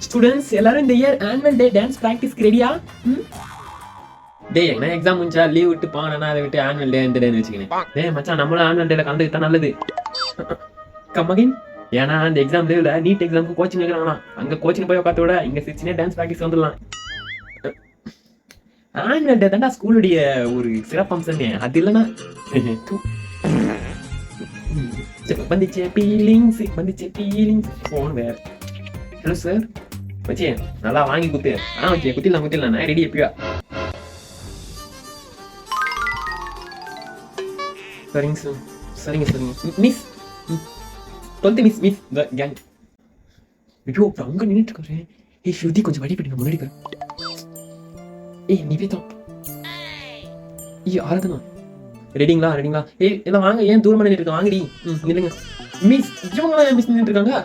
Students எல்லாரும் இந்த year annual day dance பிராக்டிஸ்க்கு ரெடியா? டேய் என்ன எக்ஸாம் முடிஞ்சா லீவ் விட்டு போனா அதை விட்டு ஆனுவல் டே இந்த டேன்னு வச்சுக்கணும். டேய் மச்சான் நம்மளும் ஆனுவல் டேல கலந்துக்கிட்டா நல்லது. கம்மகின் ஏன்னா அந்த எக்ஸாம் லீவ்ல நீட் எக்ஸாமுக்கு கோச்சிங் வைக்கிறாங்களா, அங்க கோச்சிங் போய் உட்காந்து விட இங்க சிக்ஸ்னே டான்ஸ் பிராக்டிஸ் வந்துடலாம். ஆனுவல் டே தான்டா ஸ்கூலுடைய ஒரு சிறப்பம்சமே, அது இல்லைன்னா வந்துச்சு பீலிங்ஸ் வந்துச்சு பீலிங்ஸ் போன் வேற. ஹலோ சார் வச்சே நல்லா வாங்கி குத்து. வச்சே குத்திடலாம் நான் ரெடி எப்பயா. சரிங்க சார் சரிங்க மிஸ் 12th மிஸ் த கேங். ஐயோ அங்க நின்றுட்டு இருக்காரு. ஏய் ஸ்ருதி கொஞ்சம் வழி பண்ணி முன்னாடி பாரு. ஏய் நிவேதா ஏய் ஆராதனா ரெடிங்களா? ஏய் எல்லாம் வாங்க, ஏன் தூரமா நின்றுட்டு இருக்க, வாங்கடி. நில்லுங்க மிஸ். இவங்களா மிஸ் நின்றுட்டு இருக்காங்க.